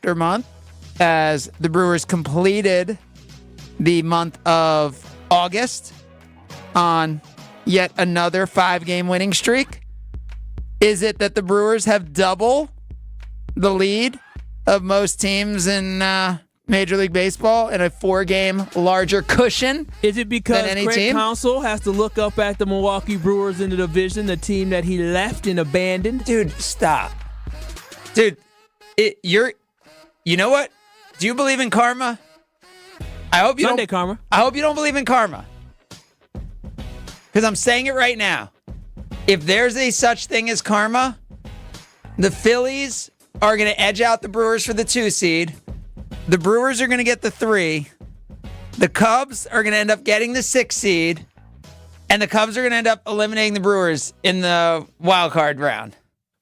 after month as the Brewers completed the month of August on yet another 5-game winning streak. Is it that the Brewers have double the lead of most teams in Major League Baseball and a 4-game larger cushion? Is it because than any Craig team? Counsell has to look up at the Milwaukee Brewers in the division, the team that he left and abandoned? Dude, stop. Dude, you know what? Do you believe in karma? I hope you Sunday don't. karma. I hope you don't believe in karma. Because I'm saying it right now. If there's a such thing as karma, the Phillies are going to edge out the Brewers for the 2 seed. The Brewers are going to get the 3. The Cubs are going to end up getting the 6 seed. And the Cubs are going to end up eliminating the Brewers in the wild card round.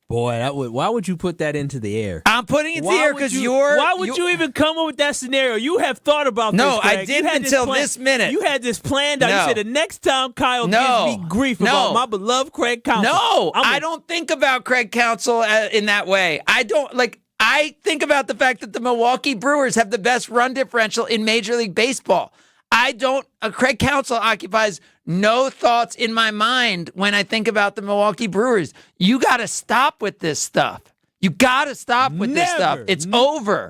Boy, why would you put that into the air? I'm putting it in the air because you're... Why would you even come up with that scenario? You have thought about No, this, Craig. I didn't until this minute. You had this planned out. No. You said the next time Kyle No. gives me grief No. about my beloved Craig Counsell. No, I don't think about Craig Counsell in that way. I think about the fact that the Milwaukee Brewers have the best run differential in Major League Baseball. Craig Counsell occupies no thoughts in my mind when I think about the Milwaukee Brewers. You got to stop with this stuff. You got to stop with this stuff. It's over.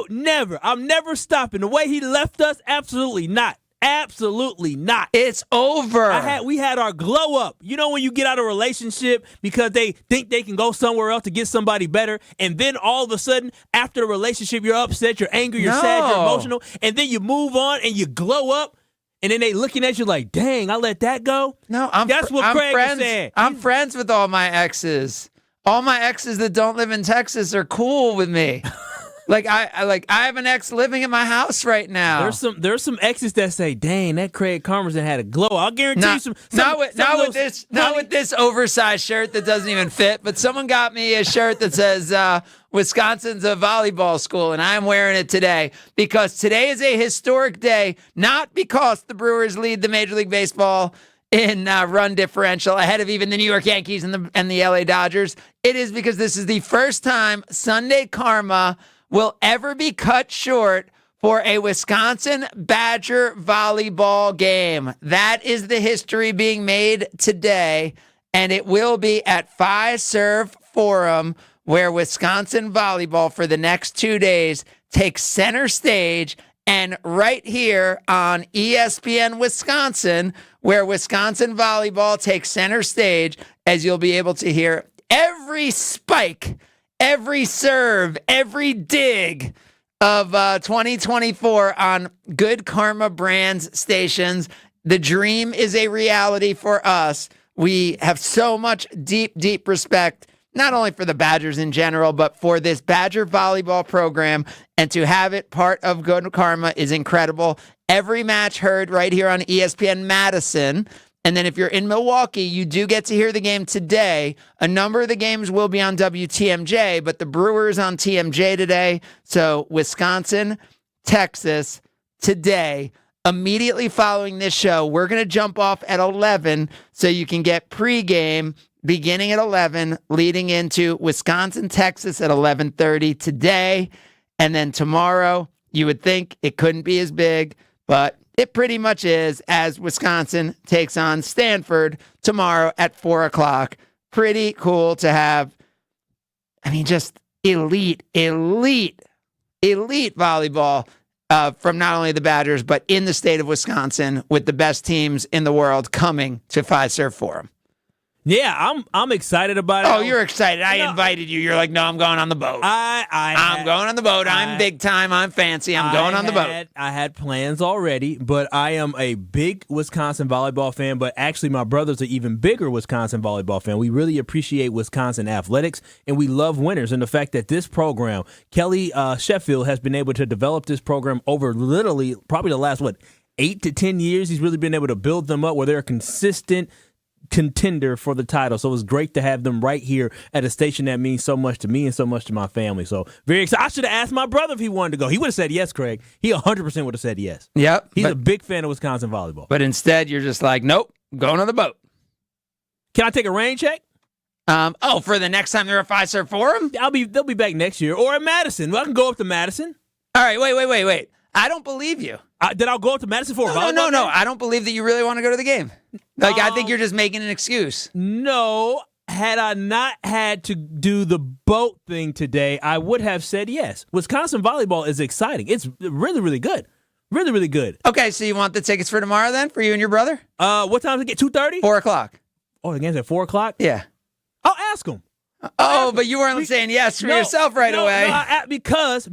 Never. I'm never stopping. The way he left us, absolutely not. Absolutely not. It's over. We had our glow up. You know when you get out of a relationship because they think they can go somewhere else to get somebody better, and then all of a sudden, after the relationship, you're upset, you're angry, you're sad, you're emotional, and then you move on and you glow up, and then they looking at you like, dang, I let that go? No, That's what Craig was saying. I'm friends with all my exes. All my exes that don't live in Texas are cool with me. I have an ex living in my house right now. There's some exes that say, "Dang, that Craig Karmazin had a glow." I'll guarantee you not with this oversized shirt that doesn't even fit. But someone got me a shirt that says Wisconsin's a volleyball school, and I'm wearing it today because today is a historic day. Not because the Brewers lead the Major League Baseball in run differential ahead of even the New York Yankees and the LA Dodgers. It is because this is the first time Sunday karma will ever be cut short for a Wisconsin Badger volleyball game. That is the history being made today, and it will be at Fiserv Forum, where Wisconsin volleyball for the next 2 days takes center stage, and right here on ESPN Wisconsin, where Wisconsin volleyball takes center stage, as you'll be able to hear every spike, every serve, every dig of 2024 on Good Karma Brands stations. The dream is a reality for us. We have so much deep, deep respect, not only for the Badgers in general, but for this Badger volleyball program. And to have it part of Good Karma is incredible. Every match heard right here on ESPN Madison. And then if you're in Milwaukee, you do get to hear the game today. A number of the games will be on WTMJ, but the Brewers on TMJ today. So Wisconsin, Texas today. Immediately following this show, we're going to jump off at 11 so you can get pregame beginning at 11, leading into Wisconsin, Texas at 11:30 today. And then tomorrow, you would think it couldn't be as big, but it pretty much is, as Wisconsin takes on Stanford tomorrow at 4 o'clock. Pretty cool to have, just elite volleyball from not only the Badgers, but in the state of Wisconsin with the best teams in the world coming to Fiserv Forum. Yeah, I'm excited about it. Oh, you're excited. I invited you. You're like, no, I'm going on the boat. I'm going on the boat. I'm big time. I'm fancy. I'm going on the boat. I had plans already, but I am a big Wisconsin volleyball fan, but actually my brother's an even bigger Wisconsin volleyball fan. We really appreciate Wisconsin athletics, and we love winners. And the fact that this program, Kelly Sheffield, has been able to develop this program over literally probably the last, 8 to 10 years. He's really been able to build them up where they're a consistent contender for the title. So it was great to have them right here at a station that means so much to me and so much to my family. So very excited. I should have asked my brother if he wanted to go. He would have said yes, Craig. He 100% would have said yes. Yep. He's a big fan of Wisconsin volleyball. But instead, you're just like, nope, I'm going on the boat. Can I take a rain check? For the next time they're at Fiserv Forum? They'll be back next year, or at Madison. I can go up to Madison. All right, wait. I don't believe you. Then I'll go up to Madison for a volleyball No. game? I don't believe that you really want to go to the game. I think you're just making an excuse. No. Had I not had to do the boat thing today, I would have said yes. Wisconsin volleyball is exciting. It's really, really good. Really, really good. Okay, so you want the tickets for tomorrow then, for you and your brother? What time does it get? 2:30? 4 o'clock. Oh, the game's at 4 o'clock? Yeah. I'll ask them. Oh, but you weren't saying yes for yourself right away. No, because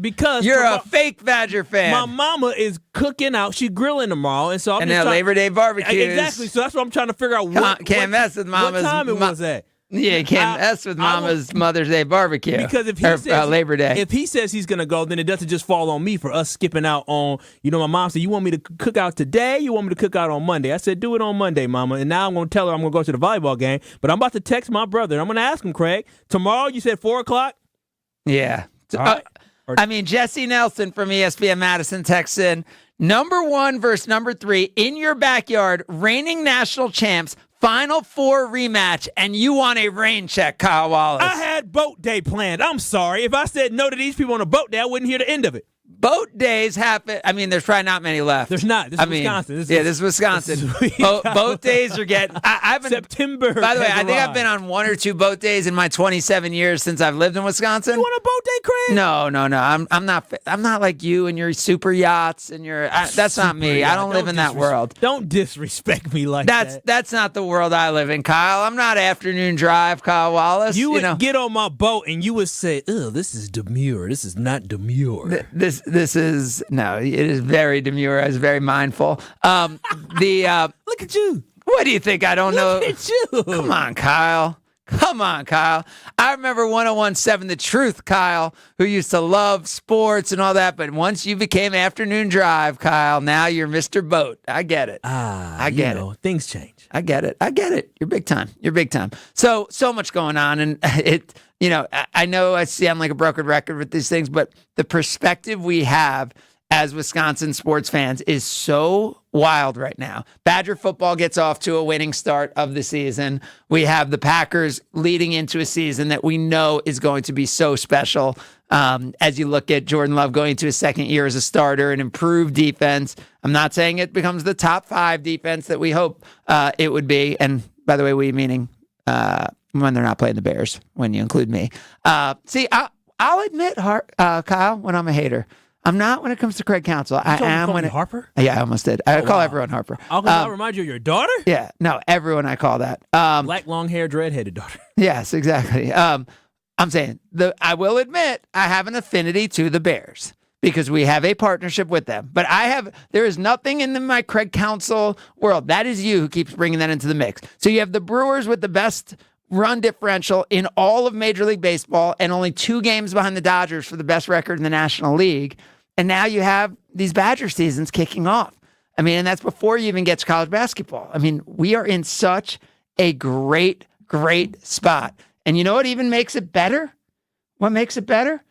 you're a fake Badger fan. My mama is cooking out. She's grilling tomorrow, and so I'm and just now Labor Day barbecues. Exactly. So that's what I'm trying to figure out. Can't mess with Mama's. What time it was at? Yeah, you can't mess with Mama's Mother's Day barbecue. Because if he says Labor Day, if he says he's gonna go, then it doesn't just fall on me for us skipping out on. My mom said, "You want me to cook out today? You want me to cook out on Monday?" I said, "Do it on Monday, Mama." And now I'm gonna tell her I'm gonna go to the volleyball game. But I'm about to text my brother. I'm gonna ask him, Craig. Tomorrow, you said 4 o'clock. Yeah. Right. Jesse Nelson from ESPN Madison texts in, number 1 versus number 3 in your backyard, reigning national champs. Final 4 rematch, and you want a rain check, Kyle Wallace. I had boat day planned. I'm sorry. If I said no to these people on a boat day, I wouldn't hear the end of it. Boat days happen. I mean, there's probably not many left. There's not. This is Wisconsin. This is Wisconsin. Boat days are getting. I've been September. By the way, I think I've been on 1 or 2 boat days in my 27 years since I've lived in Wisconsin. You want a boat day, Craig? No. I'm not like you and your super yachts and your. That's not me. I don't live in that world. Don't disrespect me like that. That's not the world I live in, Kyle. I'm not afternoon drive, Kyle Wallace. You would get on my boat and you would say, "Oh, this is demure. This is not demure." This is no. It is very demure. I was very mindful. Look at you. What do you think? I don't know. Look at you. Come on, Kyle. I remember 101.7 The Truth, Kyle, who used to love sports and all that. But once you became afternoon drive, Kyle, now you're Mr. Boat. I get it. I get it. Things change. I get it. You're big time. So much going on. And I know I sound like a broken record with these things, but the perspective we have as Wisconsin sports fans is so wild right now. Badger football gets off to a winning start of the season. We have the Packers leading into a season that we know is going to be so special. As you look at Jordan Love going into his second year as a starter, an improved defense. I'm not saying it becomes the top 5 defense that we hope it would be. And by the way, we meaning when they're not playing the Bears, when you include me. I'll admit, Kyle, when I'm a hater. I'm not when it comes to Craig Counsell. I am when Harper? Yeah, I almost did. I call everyone Harper. I'll remind you of your daughter? Yeah, no, everyone I call that. Black, long-haired, red-headed daughter. Yes, exactly. I'm saying, I will admit, I have an affinity to the Bears because we have a partnership with them. But there is nothing in my Craig Counsell world. That is you who keeps bringing that into the mix. So you have the Brewers with the best run differential in all of Major League Baseball and only 2 games behind the Dodgers for the best record in the National League. And now you have these Badger seasons kicking off. I mean, and that's before you even get to college basketball. I mean, we are in such a great spot. And you know what even makes it better? What makes it better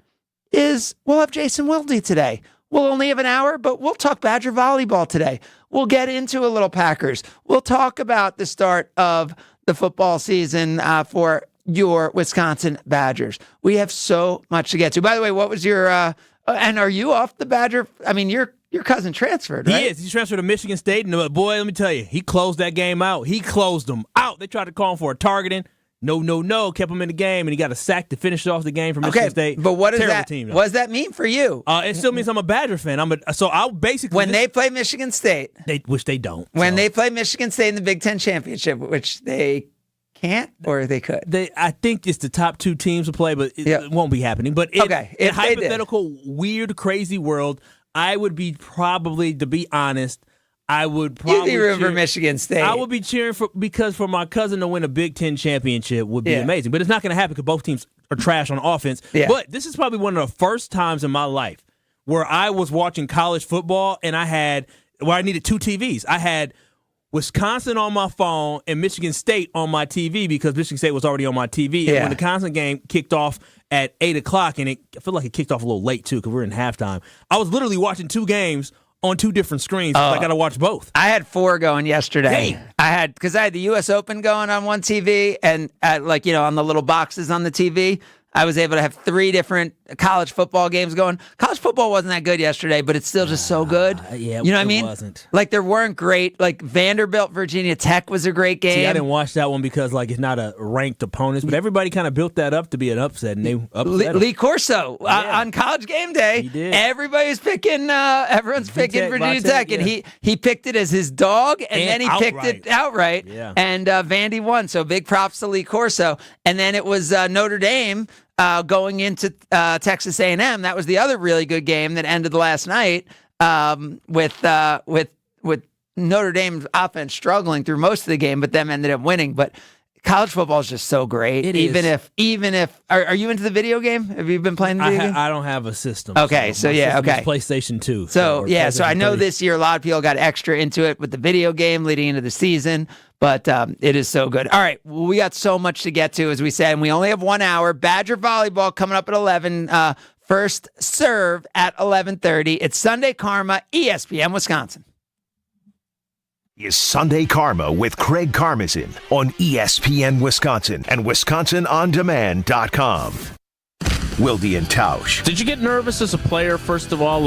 is we'll have Jason Wilde today. We'll only have an hour, but we'll talk Badger volleyball today. We'll get into a little Packers. We'll talk about the start of the football season for your Wisconsin Badgers. We have so much to get to. By the way, what was your... and are you off the Badger? I mean, your cousin transferred, right? He is. He transferred to Michigan State. And boy, let me tell you, he closed that game out. He closed them out. They tried to call him for a targeting. No. Kept him in the game, and he got a sack to finish off the game for Michigan State. But what Terrible does that team, what does that mean for you? It still means I'm a Badger fan. I'll basically when they play Michigan State, which they don't. When they play Michigan State in the Big Ten championship, which they can't or they could. I think it's the top 2 teams to play, but it won't be happening. But in a hypothetical, weird, crazy world, I would be probably, to be honest, You'd be rooting for Michigan State. I would be cheering because for my cousin to win a Big Ten championship would be amazing. But it's not going to happen because both teams are trash on offense. Yeah. But this is probably one of the first times in my life where I was watching college football and I needed 2 TVs. I had Wisconsin on my phone and Michigan State on my TV because Michigan State was already on my TV. And when the Wisconsin game kicked off at 8 o'clock, and I feel like it kicked off a little late too because we're in halftime, I was literally watching 2 games on 2 different screens. I got to watch both. I had 4 going yesterday. Dang. Because I had the U.S. Open going on one TV, and on the little boxes on the TV, I was able to have 3 different college football games going. College football wasn't that good yesterday, but it's still just so good. Yeah, you know what I mean? Wasn't. Like, there weren't great. Like, Vanderbilt, Virginia Tech was a great game. See, I didn't watch that one because it's not a ranked opponent, but everybody kind of built that up to be an upset, and they upset Lee Corso on College Game Day. He did. Everybody's picking. Everyone's picking Virginia Tech, and he picked it as his dog, and then he picked it outright. Yeah. And Vandy won. So big props to Lee Corso. And then it was Notre Dame. Going into Texas A&M, that was the other really good game that ended last night with Notre Dame's offense struggling through most of the game, but them ended up winning. But college football is just so great. Even if are you into the video game? Have you been playing the video game? I don't have a system. Okay, so yeah, okay. PlayStation 2. So I know this year a lot of people got extra into it with the video game leading into the season, but it is so good. All right, well, we got so much to get to, as we said, and we only have 1 hour. Badger volleyball coming up at 11. First serve at 11:30. It's Sunday Karma, ESPN Wisconsin. Is Sunday Karma with Craig Karmazin on ESPN Wisconsin and WisconsinOnDemand.com. Wilde and Tausch. Did you get nervous as a player, first of all,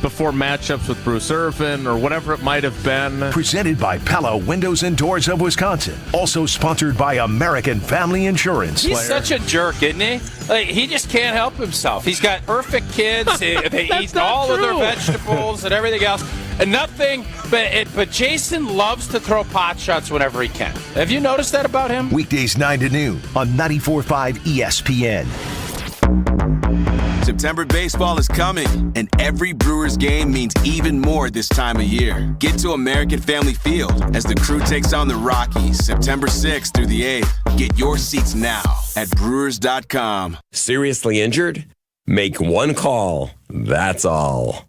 before matchups with Bruce Irvin or whatever it might have been? Presented by Pella Windows and Doors of Wisconsin. Also sponsored by American Family Insurance. He's such a jerk, isn't he? He just can't help himself. He's got perfect kids. They eat all of their vegetables and everything else. And nothing, but Jason loves to throw pot shots whenever he can. Have you noticed that about him? Weekdays 9 to noon on 94.5 ESPN. September baseball is coming, and every Brewers game means even more this time of year. Get to American Family Field as the crew takes on the Rockies September 6th through the 8th. Get your seats now at Brewers.com. Seriously injured? Make one call. That's all.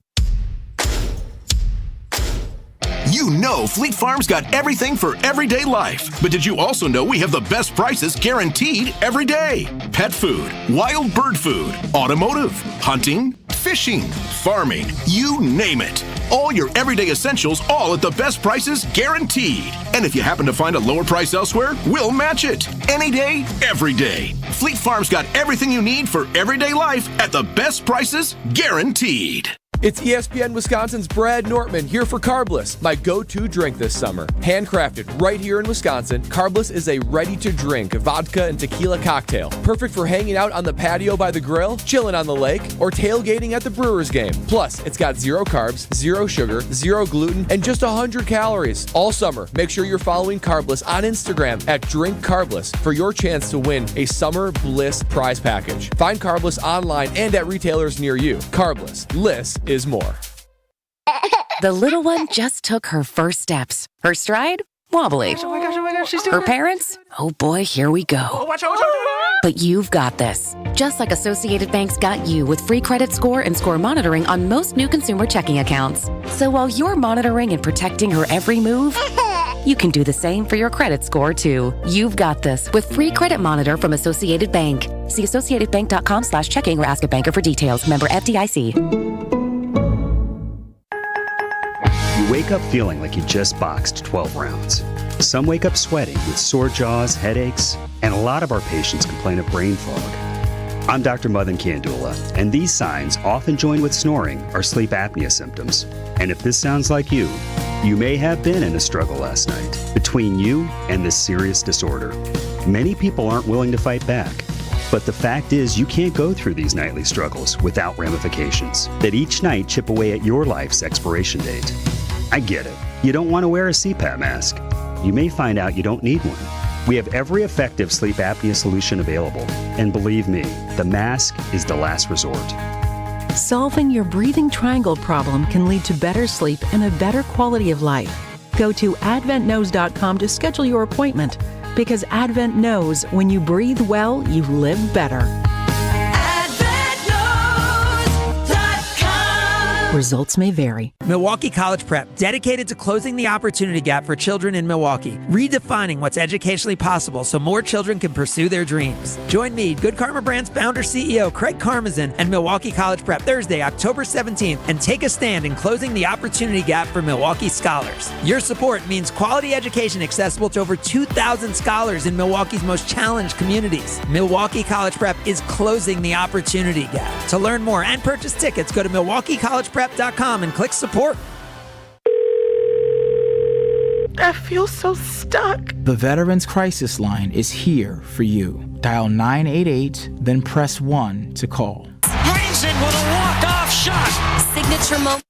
You know Fleet Farm's got everything for everyday life. But did you also know we have the best prices guaranteed every day? Pet food, wild bird food, automotive, hunting, fishing, farming, you name it. All your everyday essentials, all at the best prices guaranteed. And if you happen to find a lower price elsewhere, we'll match it. Any day, every day. Fleet Farm's got everything you need for everyday life at the best prices guaranteed. It's ESPN Wisconsin's Brad Nortman here for Carbless, my go-to drink this summer. Handcrafted right here in Wisconsin, Carbless is a ready-to-drink vodka and tequila cocktail. Perfect for hanging out on the patio by the grill, chilling on the lake, or tailgating at the Brewers game. Plus, it's got 0 carbs, 0 sugar, 0 gluten, and just 100 calories. All summer, make sure you're following Carbless on Instagram at Drink Carbless for your chance to win a Summer Bliss prize package. Find Carbless online and at retailers near you. Carbless. Liss is more. The little one just took her first steps. Her stride? Wobbly. Oh my gosh, she's doing Her parents? Oh boy, here we go. Watch out. But you've got this. Just like Associated Bank's got you with free credit score and score monitoring on most new consumer checking accounts. So while you're monitoring and protecting her every move, you can do the same for your credit score too. You've got this with free credit monitor from Associated Bank. See associatedbank.com/checking or ask a banker for details. Member FDIC. You wake up feeling like you just boxed 12 rounds. Some wake up sweating with sore jaws, headaches, and a lot of our patients complain of brain fog. I'm Dr. Madan Kandula, and these signs, often joined with snoring, are sleep apnea symptoms. And if this sounds like you may have been in a struggle last night between you and this serious disorder. Many people aren't willing to fight back. But the fact is, you can't go through these nightly struggles without ramifications that each night chip away at your life's expiration date. I get it. You don't want to wear a CPAP mask. You may find out you don't need one. We have every effective sleep apnea solution available. And believe me, the mask is the last resort. Solving your breathing triangle problem can lead to better sleep and a better quality of life. Go to adventknows.com to schedule your appointment, because Advent knows when you breathe well, you live better. AdventKnows.com. Results may vary. Milwaukee College Prep, dedicated to closing the opportunity gap for children in Milwaukee, redefining what's educationally possible so more children can pursue their dreams. Join me, Good Karma Brand's founder CEO Craig Karmazin, and Milwaukee College Prep Thursday, October 17th, and take a stand in closing the opportunity gap for Milwaukee scholars. Your support means quality education accessible to over 2,000 scholars in Milwaukee's most challenged communities. Milwaukee College Prep is closing the opportunity gap. To learn more and purchase tickets, go to MilwaukeeCollegePrep.com and click support. I feel so stuck. The Veterans Crisis Line is here for you. Dial 988, then press 1 to call. Rings it with a walk-off shot. Signature moment.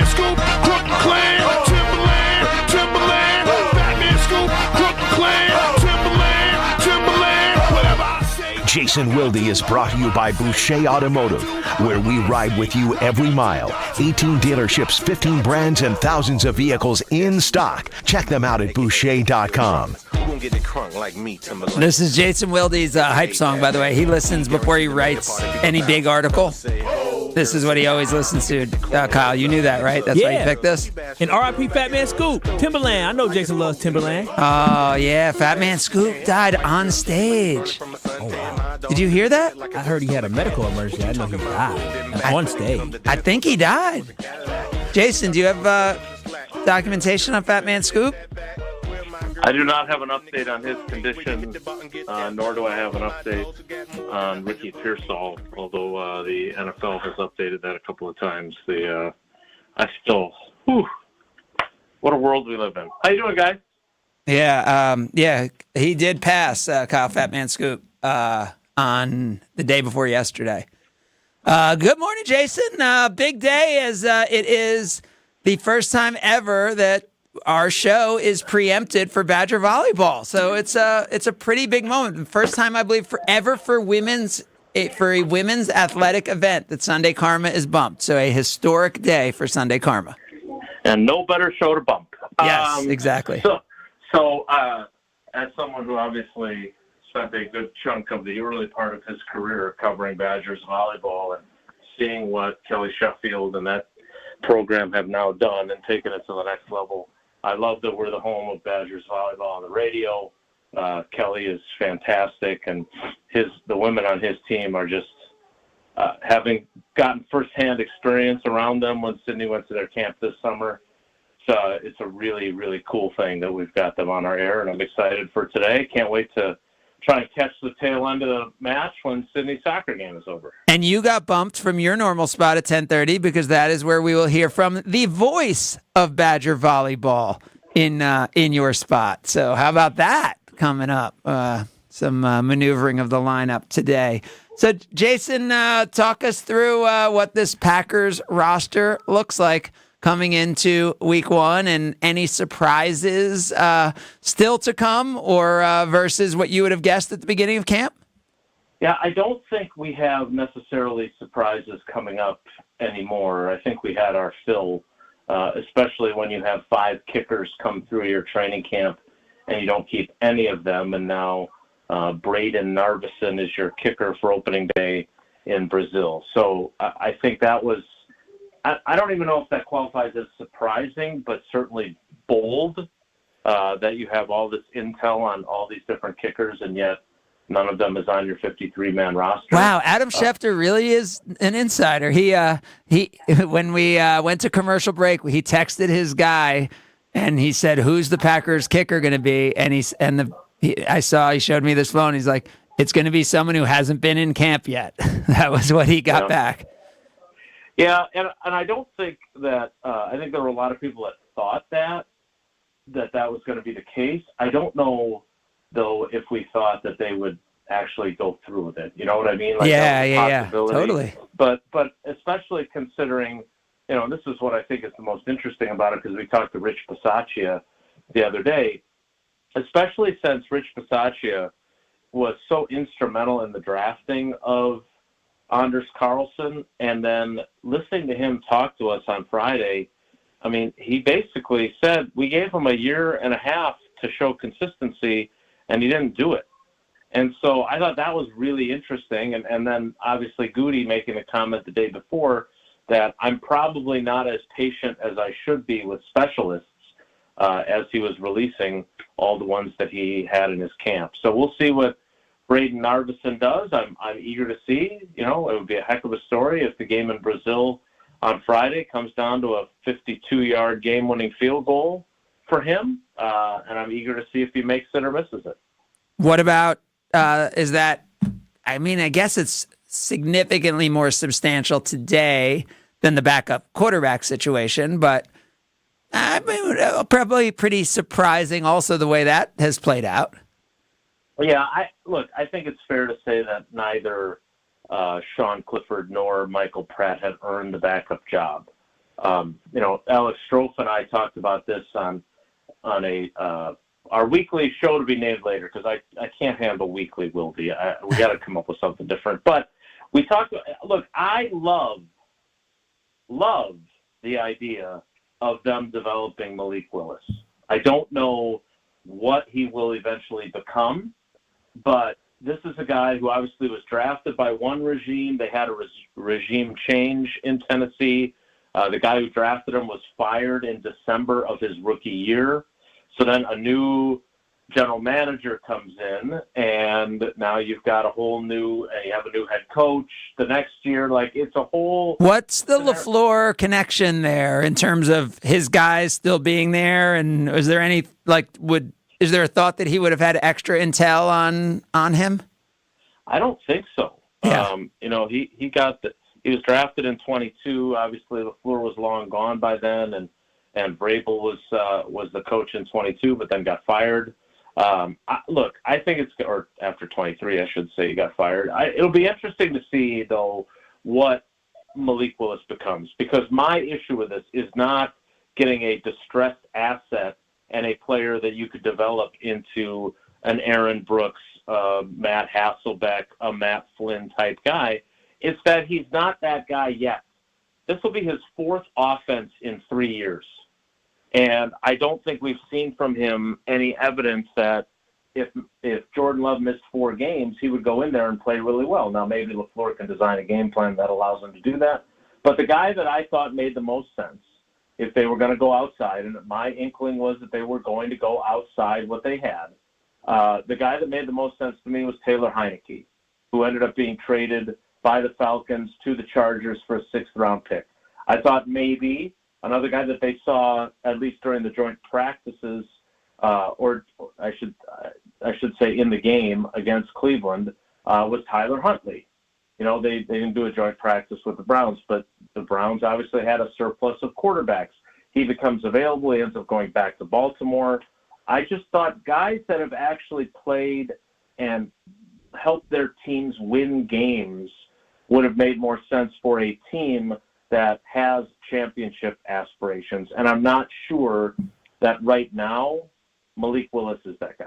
Scoop, Brooklyn Clan, Timberland, Batman Scoop, Brooklyn Clan, Timberland, whatever I say. Jason Wilde is brought to you by Boucher Automotive, where we ride with you every mile. 18 dealerships, 15 brands, and thousands of vehicles in stock. Check them out at Boucher.com. This is Jason Wilde's hype song, by the way. He listens before he writes any big article. This is what he always listens to. Kyle, you knew that, right? That's why you picked this? And R.I.P. Fat Man Scoop, Timberland. I know Jason loves Timberland. Oh, yeah. Fat Man Scoop died on stage. Oh, wow. Did you hear that? I heard he had a medical emergency. I know he died on stage. I think he died. Jason, do you have documentation on Fat Man Scoop? I do not have an update on his condition, nor do I have an update on Ricky Pearsall, although the NFL has updated that a couple of times. What a world we live in. How you doing, guys? Yeah, he did pass, Kyle Fat Man Scoop, on the day before yesterday. Good morning, Jason. Big day as it is the first time ever that our show is preempted for Badger volleyball. So it's a pretty big moment. The first time, I believe, forever for a women's athletic event that Sunday Karma is bumped. So a historic day for Sunday Karma. And no better show to bump. Yes, exactly. So as someone who obviously spent a good chunk of the early part of his career covering Badgers volleyball and seeing what Kelly Sheffield and that program have now done and taken it to the next level, I love that we're the home of Badgers volleyball on the radio. Kelly is fantastic, and the women on his team are just having gotten firsthand experience around them when Sydney went to their camp this summer. So it's a really, really cool thing that we've got them on our air, and I'm excited for today. Can't wait to try and catch the tail end of the match when Sydney's soccer game is over. And you got bumped from your normal spot at 10:30 because that is where we will hear from the voice of Badger volleyball in your spot. So how about that coming up? Some maneuvering of the lineup today. So Jason, talk us through what this Packers roster looks like coming into week one, and any surprises still to come, or versus what you would have guessed at the beginning of camp? Yeah, I don't think we have necessarily surprises coming up anymore. I think we had our fill, especially when you have 5 kickers come through your training camp and you don't keep any of them. And now Braden Narveson is your kicker for opening day in Brazil. So I think that was, I don't even know if that qualifies as surprising, but certainly bold that you have all this intel on all these different kickers, and yet none of them is on your 53-man roster. Wow, Adam Schefter really is an insider. He when we went to commercial break, he texted his guy, and he said, "Who's the Packers kicker going to be?" And he showed me this phone. He's like, "It's going to be someone who hasn't been in camp yet." That was what he got back. Yeah, and I don't think that I think there were a lot of people that thought that was going to be the case. I don't know, though, if we thought that they would actually go through with it. You know what I mean? Like, yeah, totally. But especially considering, and this is what I think is the most interesting about it, because we talked to Rich Bisaccia the other day, especially since Rich Bisaccia was so instrumental in the drafting of Anders Carlson, and then listening to him talk to us on Friday, I mean, he basically said we gave him a year and a half to show consistency, and he didn't do it. And so I thought that was really interesting. And then obviously Goody making a comment the day before that I'm probably not as patient as I should be with specialists as he was releasing all the ones that he had in his camp. So we'll see what Braden Narveson does. I'm eager to see. You know, it would be a heck of a story if the game in Brazil on Friday comes down to a 52-yard game-winning field goal for him. And I'm eager to see if he makes it or misses it. What about, is that, I mean, I guess it's significantly more substantial today than the backup quarterback situation, but I mean, probably pretty surprising also the way that has played out. Yeah, I think it's fair to say that neither Sean Clifford nor Michael Pratt have earned the backup job. You know, Alex Strofe and I talked about this on our weekly show to be named later because I can't handle weekly, Wildy. We got to come up with something different. But we talked. Look, I love the idea of them developing Malik Willis. I don't know what he will eventually become, but this is a guy who obviously was drafted by one regime. They had a regime change in Tennessee. The guy who drafted him was fired in December of his rookie year. So then a new general manager comes in, and now you've got you have a new head coach the next year. Like, it's a whole... What's the LaFleur connection there in terms of his guys still being there? And is there any, is there a thought that he would have had extra intel on him? I don't think so. Yeah. You know, he was drafted in 22. Obviously, LaFleur was long gone by then, and Vrabel was the coach in 22, but then got fired. I think or after 23, I should say, he got fired. It'll be interesting to see, though, what Malik Willis becomes, because my issue with this is not getting a distressed asset and a player that you could develop into an Aaron Brooks, Matt Hasselbeck, a Matt Flynn type guy. It's that he's not that guy yet. This will be his fourth offense in 3 years. And I don't think we've seen from him any evidence that if Jordan Love missed 4 games, he would go in there and play really well. Now, maybe LaFleur can design a game plan that allows him to do that. But the guy that I thought made the most sense, if they were going to go outside, and my inkling was that they were going to go outside what they had, the guy that made the most sense to me was Taylor Heineke, who ended up being traded by the Falcons to the Chargers for a 6th-round pick. I thought maybe another guy that they saw, at least during the joint practices, or I should say in the game against Cleveland, was Tyler Huntley. You know, they didn't do a joint practice with the Browns, but the Browns obviously had a surplus of quarterbacks. He becomes available. He ends up going back to Baltimore. I just thought guys that have actually played and helped their teams win games would have made more sense for a team that has championship aspirations. And I'm not sure that right now Malik Willis is that guy.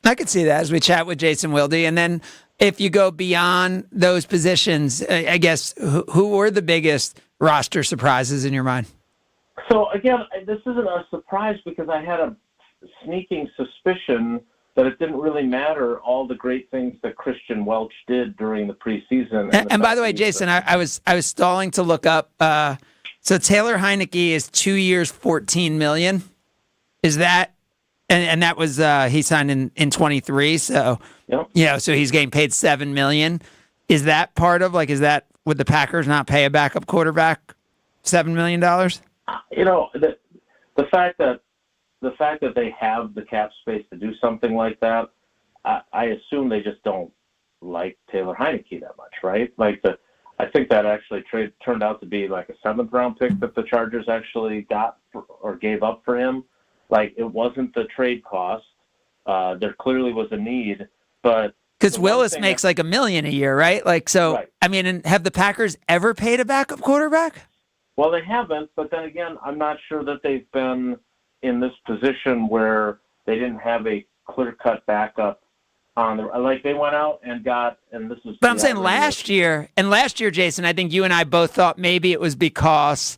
I could see that as we chat with Jason Wilde. And then if you go beyond those positions, I guess, who were the biggest roster surprises in your mind? So, again, this isn't a surprise because I had a sneaking suspicion that it didn't really matter all the great things that Christian Welch did during the preseason. And by the way, Jason, I was stalling to look up. So Taylor Heineke is 2 years, $14 million. Is that, and that was he signed in 23. So so he's getting paid $7 million. Is that part of would the Packers not pay a backup quarterback $7 million? You know, the fact that they have the cap space to do something like that, I assume they just don't like Taylor Heineke that much, right? I think that actually turned out to be like a 7th-round pick that the Chargers actually got or gave up for him. It wasn't the trade cost. There clearly was a need, but because Willis makes $1 million a year, right? Right. I mean, and have the Packers ever paid a backup quarterback? Well, they haven't, but then again, I'm not sure that they've been in this position where they didn't have a clear-cut backup on the they went out and got, and this is. But I'm saying last year, Jason, I think you and I both thought maybe it was because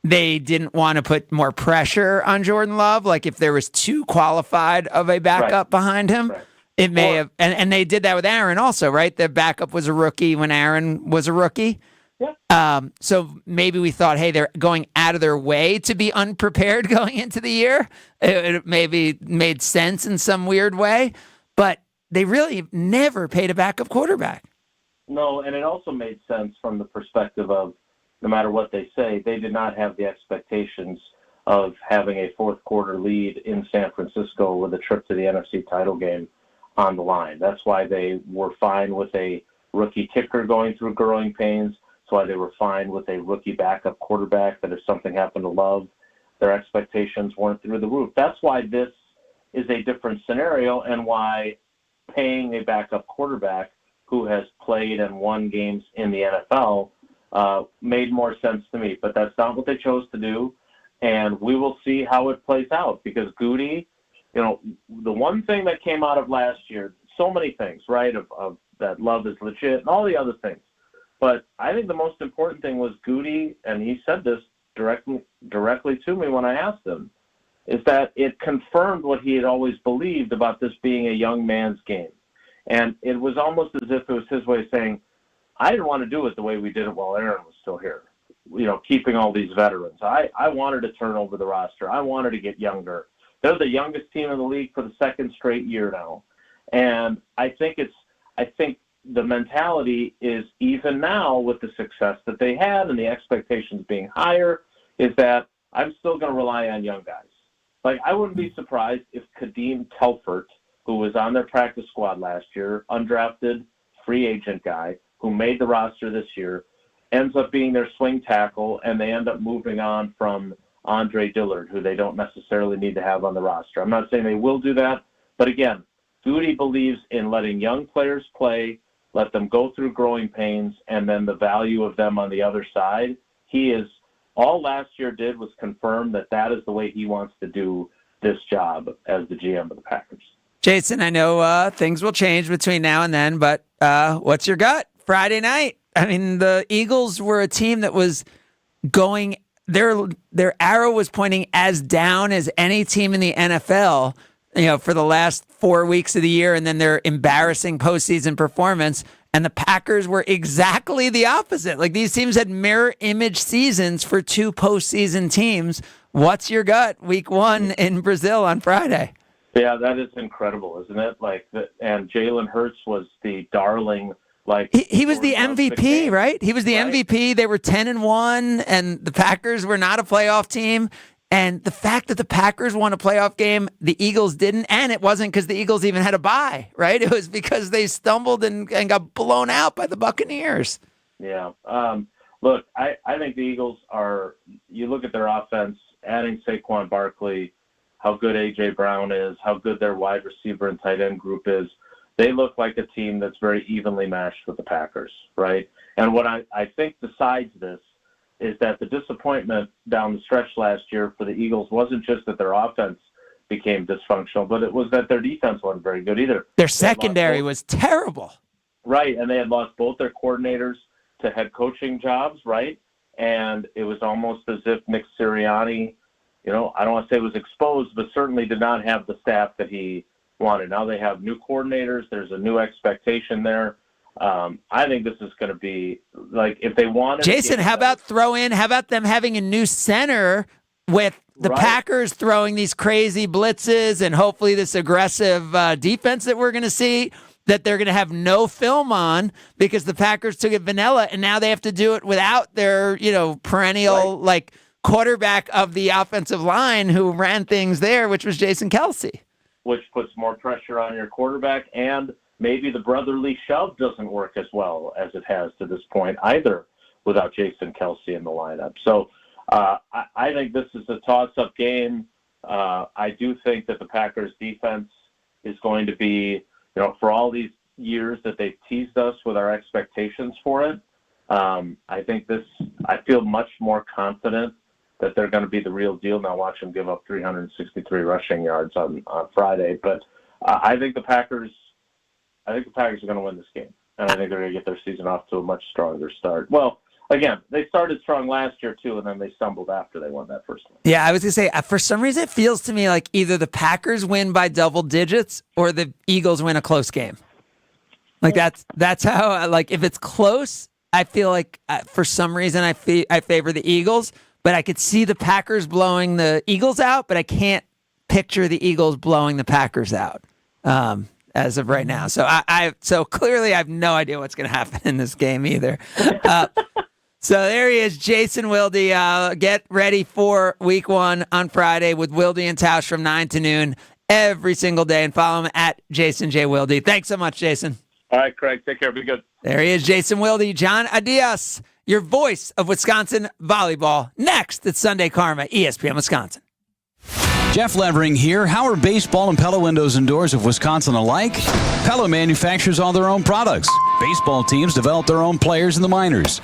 they didn't want to put more pressure on Jordan Love, if there was too qualified of a backup behind him. Right. It may have, and they did that with Aaron also, right? Their backup was a rookie when Aaron was a rookie. Yeah. So maybe we thought, hey, they're going out of their way to be unprepared going into the year. It maybe made sense in some weird way, but they really never paid a backup quarterback. No, and it also made sense from the perspective of no matter what they say, they did not have the expectations of having a fourth quarter lead in San Francisco with a trip to the NFC title game on the line. That's why they were fine with a rookie kicker going through growing pains. That's why they were fine with a rookie backup quarterback that if something happened to Love, their expectations weren't through the roof. That's why this is a different scenario and why paying a backup quarterback who has played and won games in the NFL made more sense to me. But that's not what they chose to do, and we will see how it plays out because Goody, you know, the one thing that came out of last year, so many things, right, of that Love is legit and all the other things. But I think the most important thing was Goody, and he said this directly to me when I asked him, is that it confirmed what he had always believed about this being a young man's game. And it was almost as if it was his way of saying, I didn't want to do it the way we did it while Aaron was still here, you know, keeping all these veterans. I wanted to turn over the roster. I wanted to get younger. They're the youngest team in the league for the second straight year now. And I think the mentality is even now with the success that they had and the expectations being higher is that I'm still going to rely on young guys. Like, I wouldn't be surprised if Kadeem Telfort, who was on their practice squad last year, undrafted free agent guy who made the roster this year, ends up being their swing tackle, and they end up moving on from Andre Dillard, who they don't necessarily need to have on the roster. I'm not saying they will do that, but again, Goody believes in letting young players play, let them go through growing pains, and then the value of them on the other side. All last year did was confirm that is the way he wants to do this job as the GM of the Packers. Jason, I know things will change between now and then, but what's your gut? Friday night. I mean, the Eagles were a team that was going, their arrow was pointing as down as any team in the NFL, you know, for the last 4 weeks of the year, and then their embarrassing postseason performance. And the Packers were exactly the opposite. Like, these teams had mirror image seasons for two postseason teams. What's your gut? Week 1 in Brazil on Friday. Yeah, that is incredible, isn't it? And Jalen Hurts was the darling. He was the MVP, right? He was the MVP. They were 10-1, and the Packers were not a playoff team. And the fact that the Packers won a playoff game, the Eagles didn't, and it wasn't because the Eagles even had a bye, right? It was because they stumbled and got blown out by the Buccaneers. Yeah. Look, I think the Eagles are, you look at their offense, adding Saquon Barkley, how good A.J. Brown is, how good their wide receiver and tight end group is. They look like a team that's very evenly matched with the Packers, right? And what I think decides this is that the disappointment down the stretch last year for the Eagles wasn't just that their offense became dysfunctional, but it was that their defense wasn't very good either. Their secondary was terrible. Right, and they had lost both their coordinators to head coaching jobs, right? And it was almost as if Nick Sirianni, you know, I don't want to say was exposed, but certainly did not have the staff that he wanted. Now they have new coordinators. There's a new expectation there. I think this is going to be like if they want. Jason, how about them having a new center with the Packers throwing these crazy blitzes and hopefully this aggressive defense that we're going to see that they're going to have no film on because the Packers took it vanilla and now they have to do it without their, you know, perennial quarterback of the offensive line who ran things there, which was Jason Kelce. Which puts more pressure on your quarterback, and maybe the brotherly shove doesn't work as well as it has to this point either without Jason Kelce in the lineup. So I think this is a toss-up game. I do think that the Packers defense is going to be, you know, for all these years that they've teased us with our expectations for it, I feel much more confident that they're going to be the real deal. Now watch them give up 363 rushing yards on Friday. But I think the Packers are going to win this game. And I think they're going to get their season off to a much stronger start. Well, again, they started strong last year too, and then they stumbled after they won that first one. Yeah, I was going to say, for some reason, it feels to me like either the Packers win by double digits or the Eagles win a close game. Like that's how, like, if it's close, I feel like for some reason I favor the Eagles, but I could see the Packers blowing the Eagles out, but I can't picture the Eagles blowing the Packers out as of right now. So so clearly I have no idea what's going to happen in this game either. So there he is, Jason Wilde. Get ready for week 1 on Friday with Wilde and Tausch from 9 to noon every single day, and follow him at Jason J. Wilde. Thanks so much, Jason. All right, Craig. Take care. Be good. There he is, Jason Wilde. John Adias, your voice of Wisconsin volleyball. Next, it's Sunday Karma, ESPN Wisconsin. Jeff Levering here. How are baseball and Pella windows and doors of Wisconsin alike? Pella manufactures all their own products. Baseball teams develop their own players in the minors.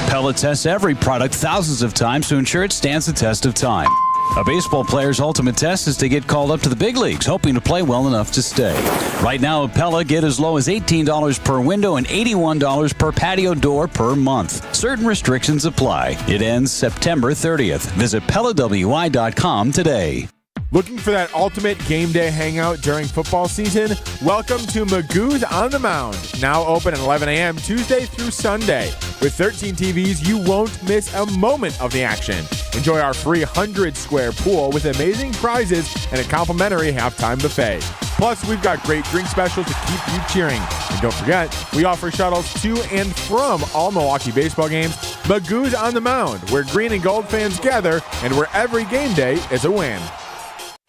Pella tests every product thousands of times to ensure it stands the test of time. A baseball player's ultimate test is to get called up to the big leagues, hoping to play well enough to stay. Right now at Pella, get as low as $18 per window and $81 per patio door per month. Certain restrictions apply. It ends September 30th. Visit PellaWI.com today. Looking for that ultimate game day hangout during football season? Welcome to Magoo's on the Mound. Now open at 11 a.m. Tuesday through Sunday. With 13 TVs, you won't miss a moment of the action. Enjoy our free 100-square pool with amazing prizes and a complimentary halftime buffet. Plus, we've got great drink specials to keep you cheering. And don't forget, we offer shuttles to and from all Milwaukee baseball games. Magoo's on the Mound, where green and gold fans gather and where every game day is a win.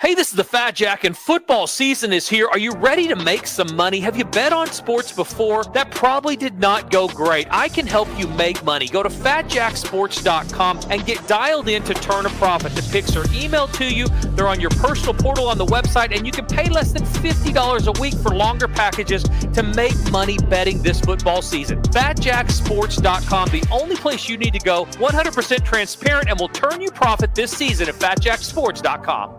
Hey, this is the Fat Jack, and football season is here. Are you ready to make some money? Have you bet on sports before? That probably did not go great. I can help you make money. Go to FatJackSports.com and get dialed in to turn a profit. The picks are emailed to you. They're on your personal portal on the website, and you can pay less than $50 a week for longer packages to make money betting this football season. FatJackSports.com, the only place you need to go. 100% transparent, and will turn you profit this season at FatJackSports.com.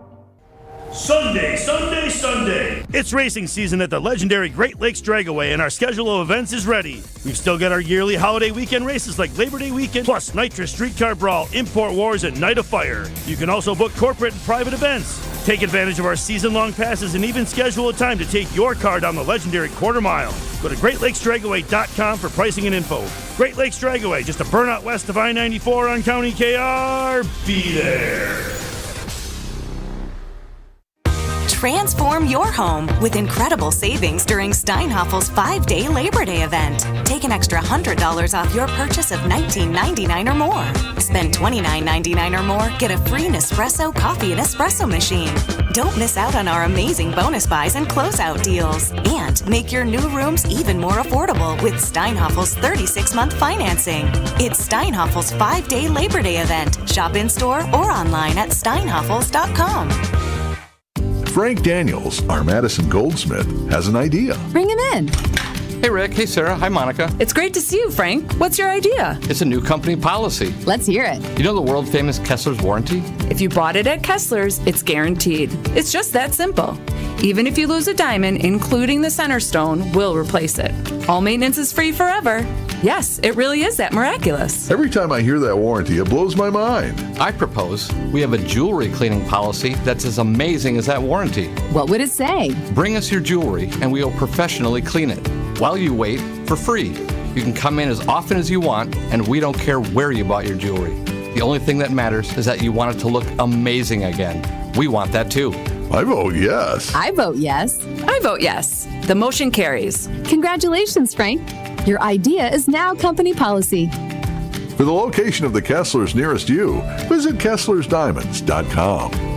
Sunday, Sunday, Sunday. It's racing season at the legendary Great Lakes Dragaway, and our schedule of events is ready. We've still got our yearly holiday weekend races like Labor Day weekend, plus Nitrous Streetcar Brawl, Import Wars, and Night of Fire. You can also book corporate and private events. Take advantage of our season-long passes and even schedule a time to take your car down the legendary quarter mile. Go to GreatLakesDragaway.com for pricing and info. Great Lakes Dragaway, just a burnout west of I-94 on County KR. Be there. Transform your home with incredible savings during Steinhaffel's 5-day Labor Day event. Take an extra $100 off your purchase of $19.99 or more. Spend $29.99 or more, get a free Nespresso coffee and espresso machine. Don't miss out on our amazing bonus buys and closeout deals. And make your new rooms even more affordable with Steinhaffel's 36-month financing. It's Steinhaffel's 5-day Labor Day event. Shop in-store or online at steinhaffels.com. Frank Daniels, our Madison Goldsmith, has an idea. Bring him in. Hey, Rick. Hey, Sarah. Hi, Monica. It's great to see you, Frank. What's your idea? It's a new company policy. Let's hear it. You know the world-famous Kessler's warranty? If you bought it at Kessler's, it's guaranteed. It's just that simple. Even if you lose a diamond, including the center stone, we'll replace it. All maintenance is free forever. Yes, it really is that miraculous. Every time I hear that warranty, it blows my mind. I propose we have a jewelry cleaning policy that's as amazing as that warranty. What would it say? Bring us your jewelry and we will professionally clean it. While you wait, for free. You can come in as often as you want, and we don't care where you bought your jewelry. The only thing that matters is that you want it to look amazing again. We want that too. I vote yes. I vote yes. I vote yes. The motion carries. Congratulations, Frank. Your idea is now company policy. For the location of the Kesslers nearest you, visit KesslersDiamonds.com.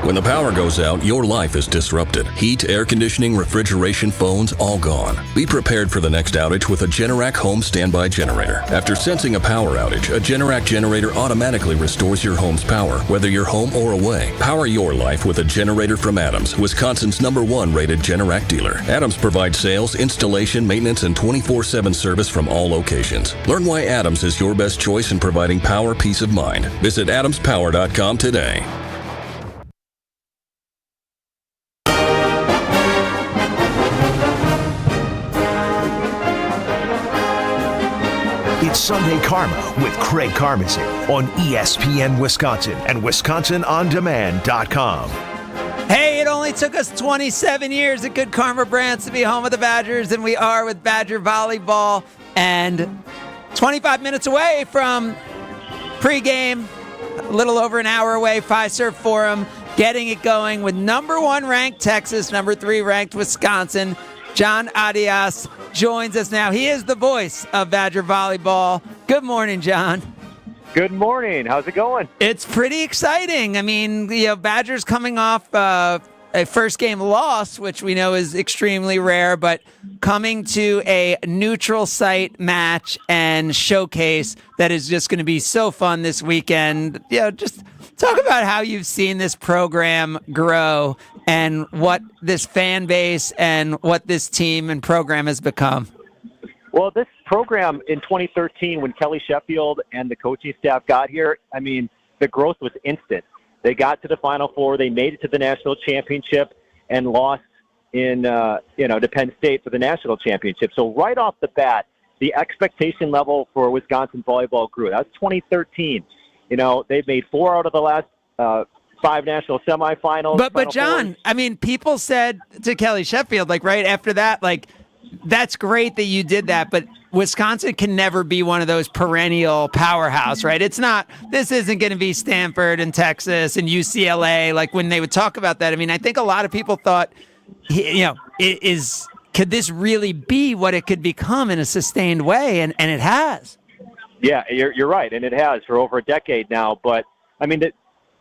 When the power goes out, your life is disrupted. Heat, air conditioning, refrigeration, phones, all gone. Be prepared for the next outage with a Generac home standby generator. After sensing a power outage, a Generac generator automatically restores your home's power, whether you're home or away. Power your life with a generator from Adams, Wisconsin's #1 rated Generac dealer. Adams provides sales, installation, maintenance, and 24/7 service from all locations. Learn why Adams is your best choice in providing power peace of mind. Visit adamspower.com today. It's Sunday Karma with Craig Karmazin on ESPN Wisconsin and WisconsinOnDemand.com. Hey, it only took us 27 years at Good Karma Brands to be home of the Badgers, and we are with Badger Volleyball. And 25 minutes away from pregame, a little over an hour away, Fiserv Forum, getting it going with number 1 ranked Texas, number 3 ranked Wisconsin. John Arias joins us now. He is the voice of Badger Volleyball. Good morning, John. Good morning. How's it going? It's pretty exciting. I mean, Badgers coming off a first game loss, which we know is extremely rare, but coming to a neutral site match and showcase that is just going to be so fun this weekend. Just talk about how you've seen this program grow and what this fan base and what this team and program has become. Well, this program in 2013, when Kelly Sheffield and the coaching staff got here, I mean, the growth was instant. They got to the Final Four. They made it to the national championship and lost in, to Penn State for the national championship. So right off the bat, the expectation level for Wisconsin volleyball grew. That was 2013. They've made 4 out of the last 5 national semifinals. But John, I mean, people said to Kelly Sheffield, right after that, that's great that you did that, but Wisconsin can never be one of those perennial powerhouse, right? This isn't going to be Stanford and Texas and UCLA. When they would talk about that, I mean, I think a lot of people thought, could this really be what it could become in a sustained way? And it has. Yeah, you're right. And it has for over a decade now. But I mean,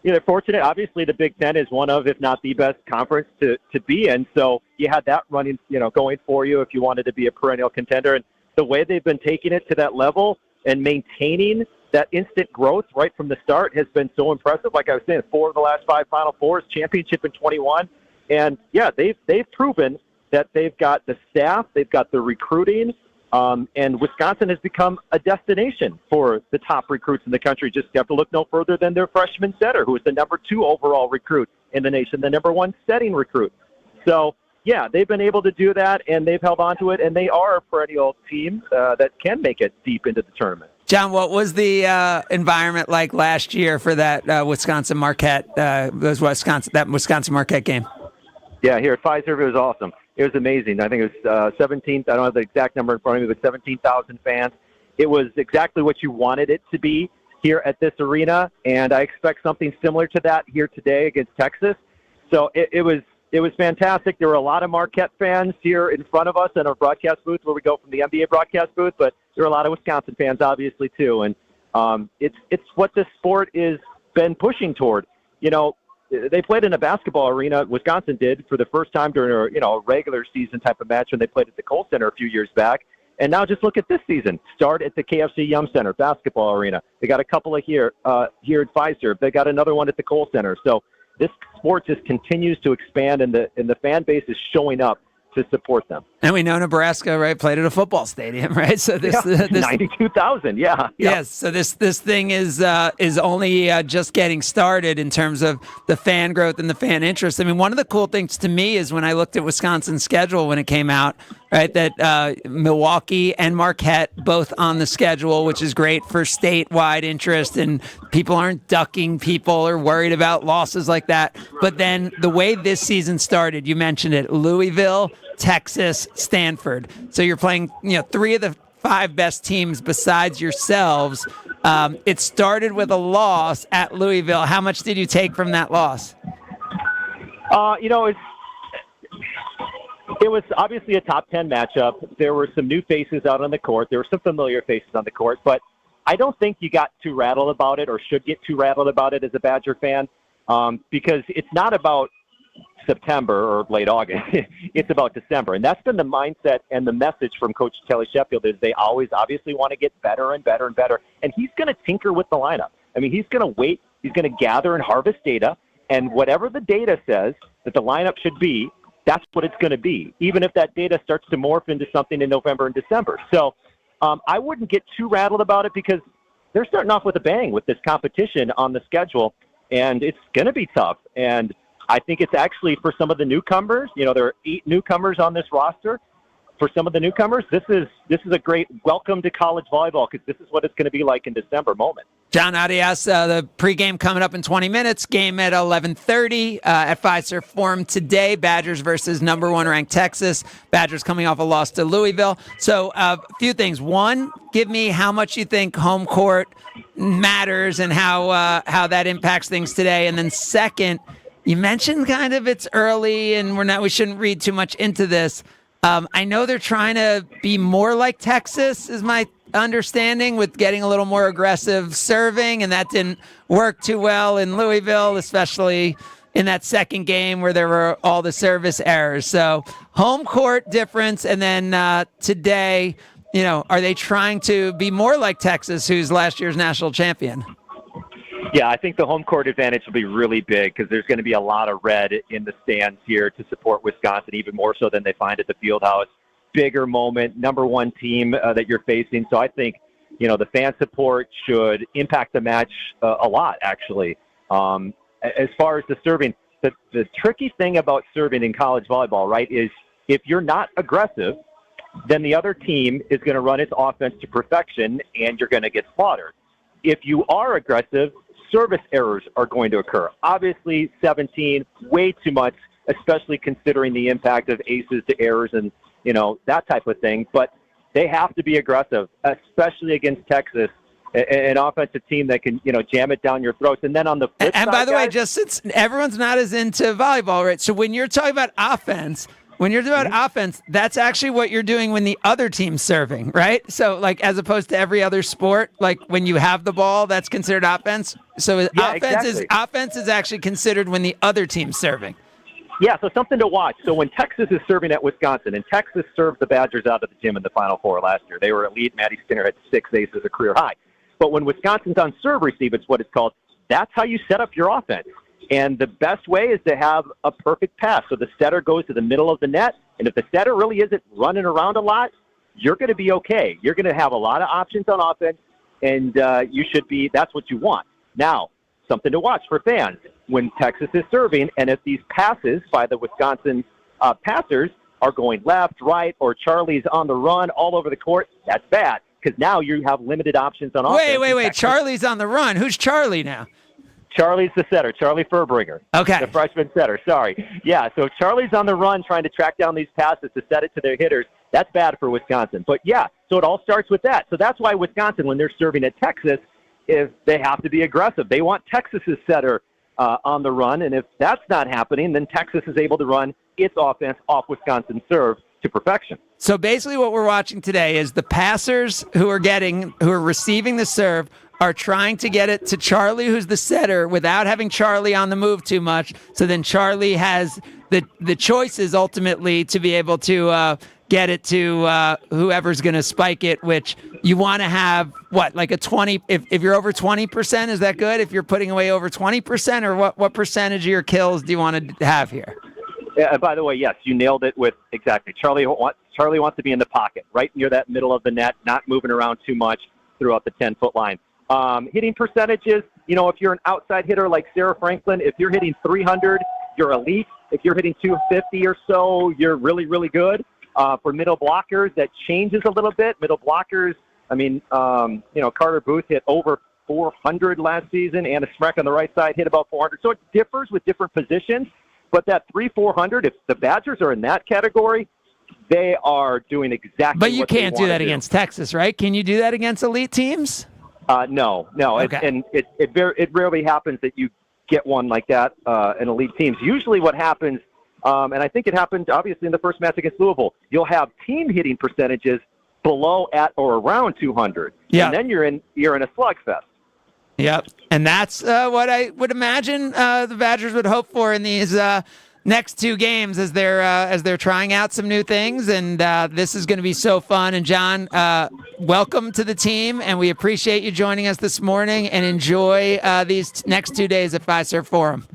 they're fortunate. Obviously, the Big Ten is one of, if not the best conference to be in. So you had that running, going for you if you wanted to be a perennial contender. And the way they've been taking it to that level and maintaining that instant growth right from the start has been so impressive. Like I was saying, 4 of the last 5 Final Fours, championship in 21. And yeah, they've proven that they've got the staff, they've got the recruiting, and Wisconsin has become a destination for the top recruits in the country. Just have to look no further than their freshman setter, who is the number 2 overall recruit in the nation, the number 1 setting recruit. So, yeah, they've been able to do that, and they've held on to it, and they are a perennial team that can make it deep into the tournament. John, what was the environment like last year for that Wisconsin Marquette Marquette game? Yeah, here at Fiserv, it was awesome. It was amazing. I think it was 17. I don't have the exact number in front of me, but 17,000 fans. It was exactly what you wanted it to be here at this arena, and I expect something similar to that here today against Texas. So it was fantastic. There were a lot of Marquette fans here in front of us in our broadcast booth where we go from the NBA broadcast booth, but there were a lot of Wisconsin fans, obviously, too. And it's what this sport has been pushing toward. They played in a basketball arena, Wisconsin did, for the first time during a regular season type of match when they played at the Kohl Center a few years back. And now just look at this season. Start at the KFC Yum Center basketball arena. They got a couple of here at Fiserv. They got another one at the Kohl Center. So this sport just continues to expand, and the fan base is showing up to support them. And we know Nebraska, right, played at a football stadium, right? So this 92,000, yeah. Yes, so this thing is only just getting started in terms of the fan growth and the fan interest. I mean, one of the cool things to me is when I looked at Wisconsin's schedule when it came out, right, that Milwaukee and Marquette both on the schedule, which is great for statewide interest, and people aren't ducking people or worried about losses like that. But then the way this season started, you mentioned it, Louisville, Texas, Stanford. So you're playing, 3 of the 5 best teams besides yourselves. It started with a loss at Louisville. How much did you take from that loss? It was obviously a top 10 matchup. There were some new faces out on the court. There were some familiar faces on the court, but I don't think you got too rattled about it or should get too rattled about it as a Badger fan, because it's not about September or late August. It's about December. And that's been the mindset and the message from Coach Kelly Sheffield is they always obviously want to get better and better and better. And he's going to tinker with the lineup. I mean, he's going to wait. He's going to gather and harvest data. And whatever the data says that the lineup should be, that's what it's going to be, even if that data starts to morph into something in November and December. So I wouldn't get too rattled about it because they're starting off with a bang with this competition on the schedule, and it's going to be tough. And I think it's actually for some of the newcomers, there are 8 newcomers on this roster. for some of the newcomers, this is a great welcome to college volleyball, because this is what it's going to be like in December moment. John Arias, the pregame coming up in 20 minutes. Game at 11:30 at Fiserv Forum today. Badgers versus number 1 ranked Texas. Badgers coming off a loss to Louisville. So a few things. One, give me how much you think home court matters and how that impacts things today. And then second, you mentioned kind of it's early and we shouldn't read too much into this. I know they're trying to be more like Texas, is my understanding, with getting a little more aggressive serving, and that didn't work too well in Louisville, especially in that second game where there were all the service errors. So home court difference, and then today, are they trying to be more like Texas, who's last year's national champion? Yeah, I think the home court advantage will be really big, because there's going to be a lot of red in the stands here to support Wisconsin, even more so than they find at the Fieldhouse. Bigger moment, number 1 team that you're facing. So I think, the fan support should impact the match a lot, actually. As far as the serving, the tricky thing about serving in college volleyball, right, is if you're not aggressive, then the other team is going to run its offense to perfection, and you're going to get slaughtered. If you are aggressive, service errors are going to occur. Obviously, 17, way too much, especially considering the impact of aces to errors and, that type of thing. But they have to be aggressive, especially against Texas, an offensive team that can, jam it down your throats. And then on the flip side, by the way, just since everyone's not as into volleyball, right? So when you're talking about offense, that's actually what you're doing when the other team's serving, right? So, as opposed to every other sport, when you have the ball, that's considered offense. So offense is actually considered when the other team's serving. Yeah, so something to watch. So when Texas is serving at Wisconsin, and Texas served the Badgers out of the gym in the Final Four last year. They were elite. Maddie Skinner had 6 aces, a career high. But when Wisconsin's on serve receive, it's what it's called, that's how you set up your offense. And the best way is to have a perfect pass. So the setter goes to the middle of the net, and if the setter really isn't running around a lot, you're going to be okay. You're going to have a lot of options on offense, and that's what you want. Now, something to watch for fans. When Texas is serving, and if these passes by the Wisconsin passers are going left, right, or Charlie's on the run all over the court, that's bad, because now you have limited options on offense. Wait. Charlie's on the run. Who's Charlie now? Charlie's the setter, Charlie Furbringer. Okay. The freshman setter, sorry. Yeah, so Charlie's on the run trying to track down these passes to set it to their hitters. That's bad for Wisconsin. But, yeah, so it all starts with that. So that's why Wisconsin, when they're serving at Texas, if they have to be aggressive. They want Texas's setter on the run, and if that's not happening, then Texas is able to run its offense off Wisconsin's serve to perfection. So basically what we're watching today is the passers who are receiving the serve are trying to get it to Charlie, who's the setter, without having Charlie on the move too much. So then Charlie has the choices ultimately to be able to get it to whoever's going to spike it, which you want to have, like a 20, if you're over 20%, is that good? If you're putting away over 20%, or what percentage of your kills do you want to have here? By the way, yes, you nailed it with exactly. Charlie wants to be in the pocket, right near that middle of the net, not moving around too much throughout the 10-foot line. Hitting percentages, if you're an outside hitter like Sarah Franklin, if you're hitting 300, you're elite. If you're hitting 250 or so, you're really, really good. For middle blockers, that changes a little bit. Middle blockers, Carter Booth hit over 400 last season. Anna Smrek on the right side hit about 400. So it differs with different positions. But that 300-400, if the Badgers are in that category, they are doing exactly But you what they can't do want that to against Texas, right? Can you do that against elite teams? No. Okay. It rarely happens that you get one like that in elite teams. Usually what happens, and I think it happened obviously in the first match against Louisville, you'll have team hitting percentages below, at, or around 200. Yeah. And then you're in a slugfest. Yep. And that's what I would imagine the Badgers would hope for in these next two games as they're trying out some new things. And this is going to be so fun. And John, welcome to the team, and we appreciate you joining us this morning, and enjoy these next 2 days at Fiserv Forum.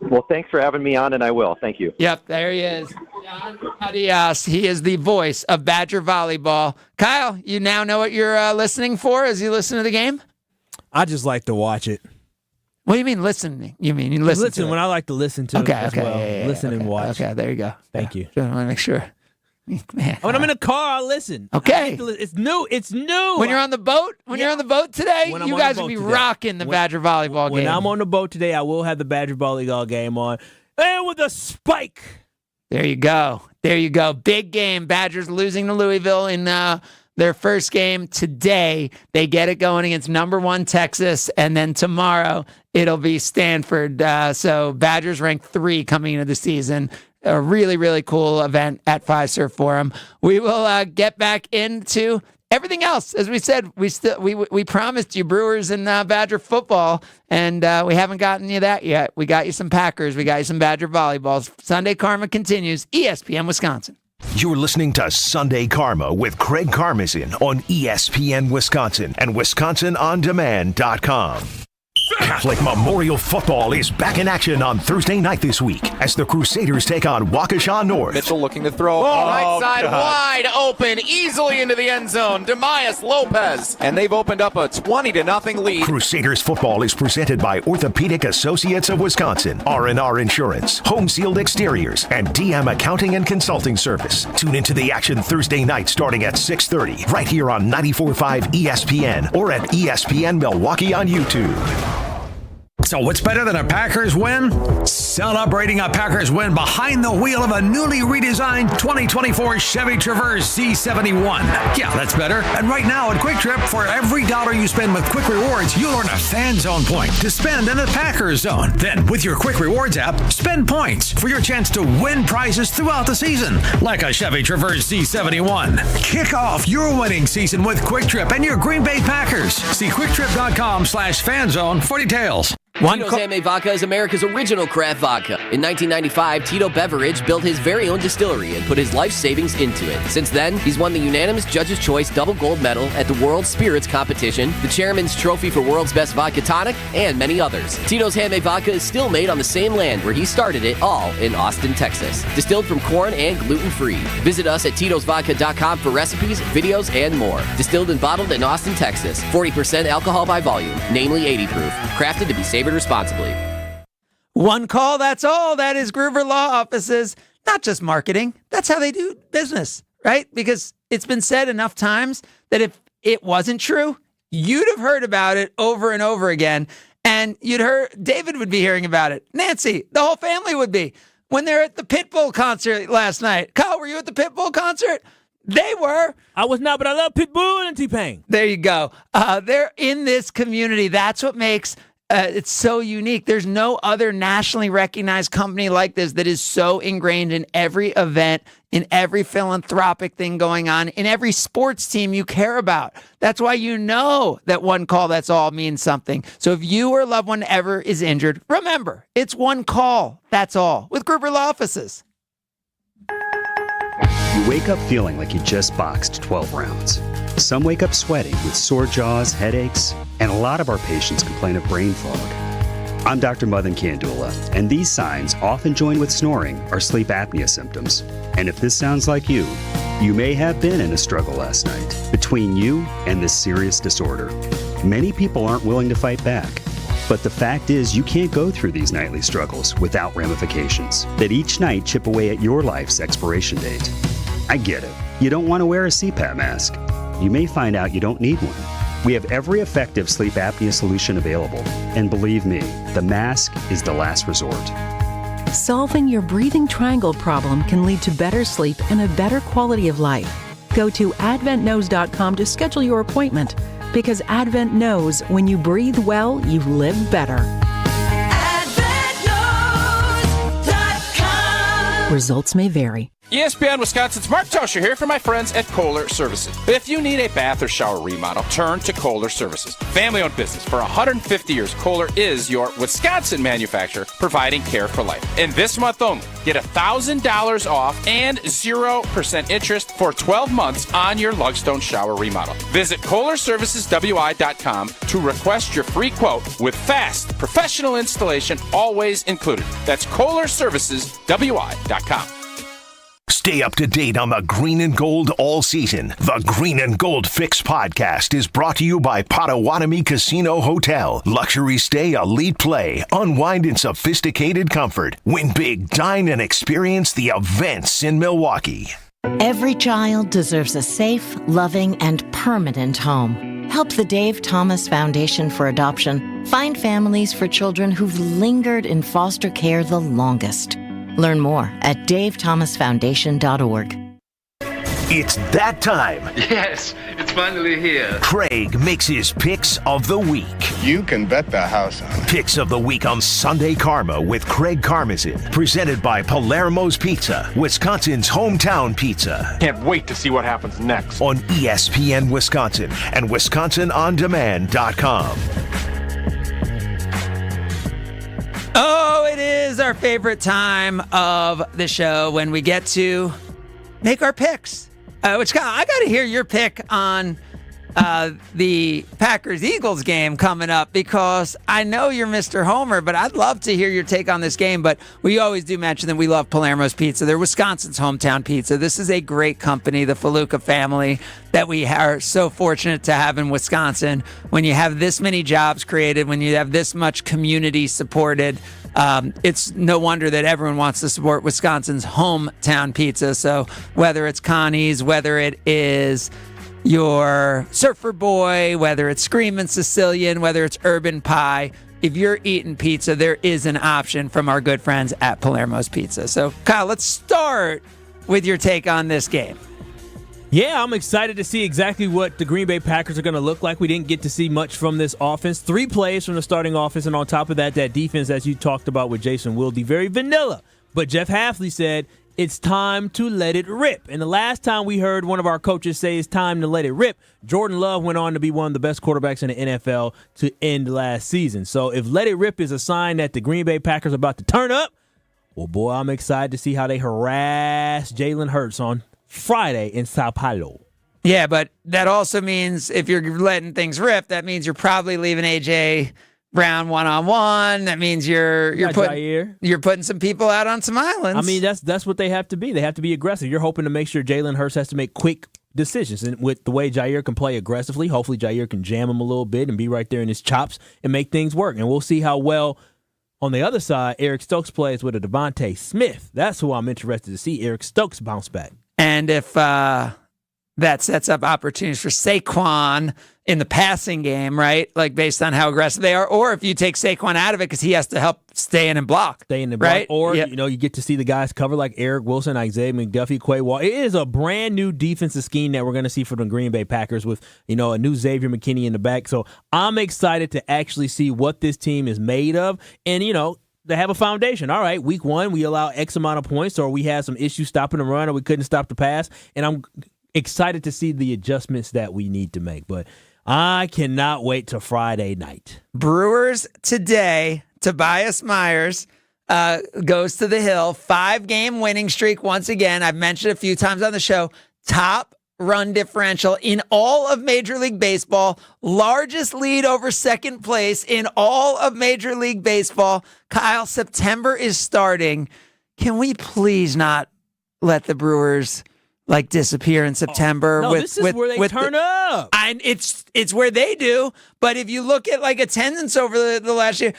Well, thanks for having me on, and I will. Thank you. Yep, there he is. John Arias. He is the voice of Badger volleyball. Kyle, you now know what you're listening for as you listen to the game? I just like to watch it. What do you mean listening? You mean you listen to it? When I like to listen to it as well. Yeah, listen and watch. Okay, there you go. Thank you. I want to make sure. Man, when I'm in a car, I'll listen. Okay. It's new. It's new. When you're on the boat, you're on the boat today, When I'm you on the guys boat will be today. rocking the Badger volleyball When game. I'm on the boat today, I will have the Badger volleyball game on. And with a spike. There you go. There you go. Big game. Badgers losing to Louisville in their first game today. They get it going against number 1 Texas, and then tomorrow it'll be Stanford. So Badgers ranked 3 coming into the season. A really, really cool event at Fiserv Forum. We will get back into everything else. As we said, we promised you Brewers and Badger football, and we haven't gotten you that yet. We got you some Packers. We got you some Badger volleyballs. Sunday Karma continues. ESPN Wisconsin. You're listening to Sunday Karma with Craig Karmazin on ESPN Wisconsin and WisconsinOnDemand.com. Catholic Memorial Football is back in action on Thursday night this week as the Crusaders take on Waukesha North. Mitchell looking to throw. Right side wide open, easily into the end zone. Demias Lopez. And they've opened up a 20-0 lead. Crusaders football is presented by Orthopedic Associates of Wisconsin, R&R Insurance, Home Sealed Exteriors, and DM Accounting and Consulting Service. Tune into the action Thursday night starting at 6:30 right here on 94.5 ESPN or at ESPN Milwaukee on YouTube. So what's better than a Packers win? Celebrating a Packers win behind the wheel of a newly redesigned 2024 Chevy Traverse C71. Yeah, that's better. And right now at Quick Trip, for every dollar you spend with Quick Rewards, you'll earn a Fan Zone point to spend in the Packers Zone. Then with your Quick Rewards app, spend points for your chance to win prizes throughout the season, like a Chevy Traverse C71. Kick off your winning season with Quick Trip and your Green Bay Packers. See quicktrip.com/fanzone for details. Tito's Handmade Vodka is America's original craft vodka. In 1995, Tito Beveridge built his very own distillery and put his life savings into it. Since then, he's won the unanimous Judge's Choice Double Gold Medal at the World Spirits Competition, the Chairman's Trophy for World's Best Vodka Tonic, and many others. Tito's Handmade Vodka is still made on the same land where he started it, all in Austin, Texas. Distilled from corn and gluten-free. Visit us at Tito'sVodka.com for recipes, videos, and more. Distilled and bottled in Austin, Texas. 40% alcohol by volume, namely 80 proof. Crafted to be savored responsibly. One call, that's all. That is Groover Law Offices. Not just marketing. That's how they do business, right? Because it's been said enough times that if it wasn't true, you'd have heard about it over and over again. And David would be hearing about it. Nancy, the whole family would be. When they're at the Pitbull concert last night. Kyle, were you at the Pitbull concert? They were. I was not, but I love Pitbull and T-Pain. There you go. They're in this community. That's what makes it's so unique. There's no other nationally recognized company like this that is so ingrained in every event, in every philanthropic thing going on, in every sports team you care about. That's why you know that one call, that's all means something. So if you or a loved one ever is injured, remember, it's one call, that's all, with Gruber Law Offices. You wake up feeling like you just boxed 12 rounds. Some wake up sweating with sore jaws, headaches, and a lot of our patients complain of brain fog. I'm Dr. Madan Kandula, and these signs, often joined with snoring, are sleep apnea symptoms. And if this sounds like you may have been in a struggle last night between you and this serious disorder. Many people aren't willing to fight back. But the fact is, you can't go through these nightly struggles without ramifications that each night chip away at your life's expiration date. I get it. You don't want to wear a CPAP mask. You may find out you don't need one. We have every effective sleep apnea solution available. And believe me, the mask is the last resort. Solving your breathing triangle problem can lead to better sleep and a better quality of life. Go to AdventKnows.com to schedule your appointment, because Advent knows when you breathe well, you live better. Results may vary. ESPN Wisconsin's Mark Tosher here for my friends at Kohler Services. If you need a bath or shower remodel, turn to Kohler Services. Family-owned business for 150 years, Kohler is your Wisconsin manufacturer providing care for life. And this month only, get $1,000 off and 0% interest for 12 months on your Lugstone shower remodel. Visit KohlerServicesWI.com to request your free quote with fast, professional installation always included. That's KohlerServicesWI.com. Stay up to date on the green and gold all season. The Green and Gold Fix podcast is brought to you by Potawatomi Casino Hotel. Luxury stay, elite play, unwind in sophisticated comfort. Win big, dine, and experience the events in Milwaukee. Every child deserves a safe, loving, and permanent home. Help the Dave Thomas Foundation for Adoption find families for children who've lingered in foster care the longest. Learn more at davethomasfoundation.org. It's that time. Yes, it's finally here. Craig makes his picks of the week. You can bet the house on it. Picks of the week on Sunday Karma with Craig Karmazin. Presented by Palermo's Pizza, Wisconsin's hometown pizza. Can't wait to see what happens next. On ESPN Wisconsin and WisconsinOnDemand.com. Oh, it is our favorite time of the show when we get to make our picks. I got to hear your pick on the Packers-Eagles game coming up, because I know you're Mr. Homer, but I'd love to hear your take on this game. But we always do mention that we love Palermo's Pizza. They're Wisconsin's hometown pizza. This is a great company, the Faluca family, that we are so fortunate to have in Wisconsin. When you have this many jobs created, when you have this much community supported, it's no wonder that everyone wants to support Wisconsin's hometown pizza. So whether it's Connie's, whether it is your Surfer Boy, whether it's Screamin' Sicilian, whether it's Urban Pie, if you're eating pizza, there is an option from our good friends at Palermo's Pizza. So Kyle, let's start with your take on this game. Yeah, I'm excited to see exactly what the Green Bay Packers are going to look like. We didn't get to see much from this offense. 3 plays from the starting offense, and on top of that defense, as you talked about with Jason Wilde, very vanilla. But Jeff Hafley said it's time to let it rip. And the last time we heard one of our coaches say it's time to let it rip, Jordan Love went on to be one of the best quarterbacks in the NFL to end last season. So if let it rip is a sign that the Green Bay Packers are about to turn up, well, boy, I'm excited to see how they harass Jalen Hurts on Friday in Sao Paulo. Yeah, but that also means if you're letting things rip, that means you're probably leaving A.J. Brown one-on-one. That means you're putting some people out on some islands. I mean, that's what they have to be. They have to be aggressive. You're hoping to make sure Jalen Hurts has to make quick decisions. And with the way Jair can play aggressively, hopefully Jair can jam him a little bit and be right there in his chops and make things work. And we'll see how well, on the other side, Eric Stokes plays with a Devontae Smith. That's who I'm interested to see, Eric Stokes bounce back. And if that sets up opportunities for Saquon in the passing game, right? Like based on how aggressive they are, or if you take Saquon out of it because he has to help stay in and block. Right? Or, you get to see the guys cover like Eric Wilson, Isaiah McDuffie, Quay Wall. It is a brand new defensive scheme that we're going to see from the Green Bay Packers with, a new Xavier McKinney in the back. So I'm excited to actually see what this team is made of. And, they have a foundation. All right, week 1, we allow X amount of points, or we had some issues stopping the run, or we couldn't stop the pass. And I'm excited to see the adjustments that we need to make. But I cannot wait till Friday night. Brewers today, Tobias Myers goes to the hill. 5-game winning streak once again. I've mentioned a few times on the show. Top run differential in all of Major League Baseball. Largest lead over second place in all of Major League Baseball. Kyle, September is starting. Can we please not let the Brewers disappear in September? This is where they turn up. It's where they do. But if you look at attendance over the last year,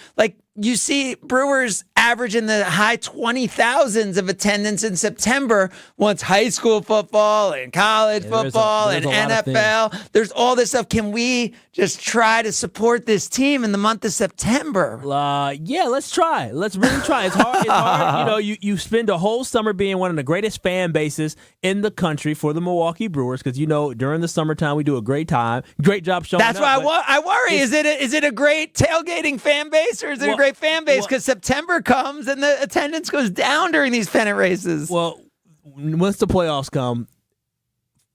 you see Brewers average in the high 20,000s of attendance in September once high school football and college football and NFL. There's all this stuff. Can we just try to support this team in the month of September? Yeah, let's try. Let's really try. It's hard. It's hard. You spend a whole summer being one of the greatest fan bases in the country for the Milwaukee Brewers because, during the summertime we do a great job showing That's up. That's why I worry. Is it a great tailgating fan base or is it a great fan base? Because September comes and the attendance goes down during these pennant races. Well, once the playoffs come,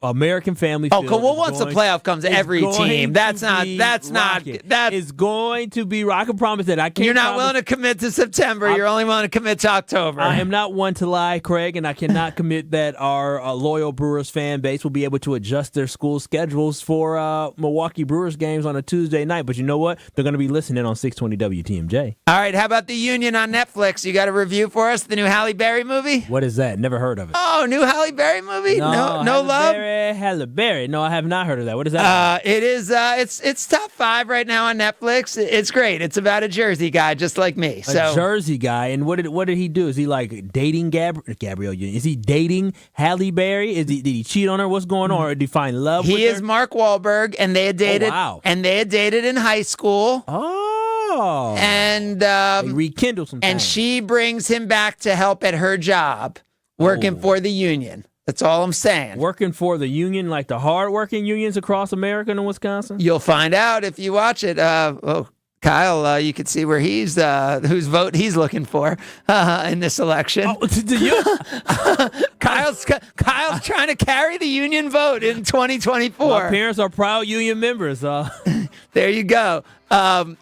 American Family Field. Once the playoff comes, every team. It's going to be rock. I can promise that. I can't. You're not willing to commit to September. You're only willing to commit to October. I am not one to lie, Craig, and I cannot commit that our loyal Brewers fan base will be able to adjust their school schedules for Milwaukee Brewers games on a Tuesday night. But you know what? They're going to be listening on 620 WTMJ. All right. How about The Union on Netflix? You got a review for us? The new Halle Berry movie? What is that? Never heard of it. Oh, new Halle Berry movie? No love? Halle Berry. No, I have not heard of that. What is that? It is. It's top 5 right now on Netflix. It's great. It's about a Jersey guy just like me. A Jersey guy. And what did he do? Is he like dating Gabrielle Union? Is he dating Halle Berry? Did he cheat on her? What's going on? Or did he find love with her? He is Mark Wahlberg, and they had dated. Oh, wow. And they had dated in high school. Oh. And they rekindle some time. And she brings him back to help at her job, working for the union. That's all I'm saying. Working for the union, like the hard-working unions across America and Wisconsin? You'll find out if you watch it. Kyle, you can see where he's whose vote he's looking for in this election. Kyle's trying to carry the union vote in 2024. My parents are proud union members. There you go.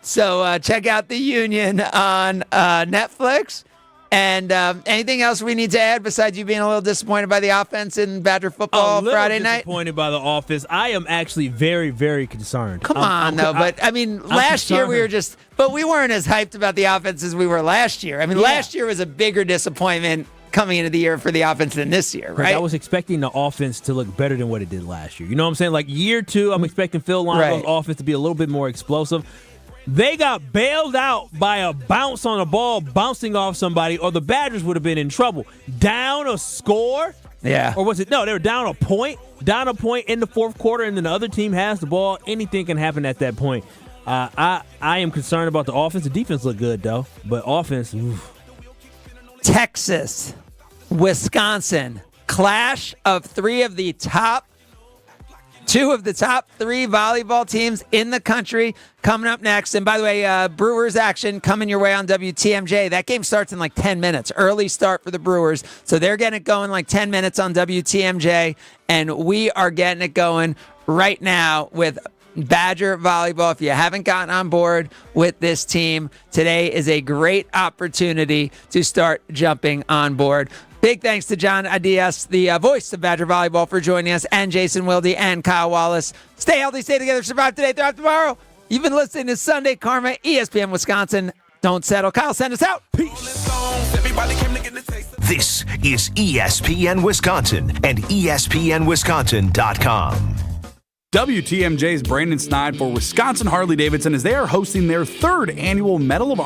So check out the union on Netflix. And anything else we need to add besides you being a little disappointed by the offense in Badger football Friday night? Disappointed by the offense. I am actually very, very concerned. Come on, but I mean, last year we were but we weren't as hyped about the offense as we were last year. I mean, last year was a bigger disappointment coming into the year for the offense than this year, right? I was expecting the offense to look better than what it did last year. You know what I'm saying? Like year 2, I'm expecting Phil Longo's offense to be a little bit more explosive. They got bailed out by a bounce on a ball bouncing off somebody, or the Badgers would have been in trouble. Down a score? Yeah. Or was it? No, they were down a point in the fourth quarter, and then the other team has the ball. Anything can happen at that point. I am concerned about the offense. The defense looked good, though, but offense, oof. Texas, Wisconsin, clash of two of the top 3 volleyball teams in the country coming up next. And by the way, Brewers action coming your way on WTMJ. That game starts in like 10 minutes. Early start for the Brewers. So they're getting it going like 10 minutes on WTMJ. And we are getting it going right now with Badger volleyball. If you haven't gotten on board with this team, today is a great opportunity to start jumping on board. Big thanks to John Adias, the voice of Badger Volleyball, for joining us, and Jason Wilde and Kyle Wallace. Stay healthy, stay together, survive today, thrive tomorrow. You've been listening to Sunday Karma, ESPN Wisconsin. Don't settle. Kyle, send us out. Peace. This is ESPN Wisconsin and ESPNWisconsin.com. WTMJ's Brandon Snide for Wisconsin Harley-Davidson as they are hosting their 3rd annual Medal of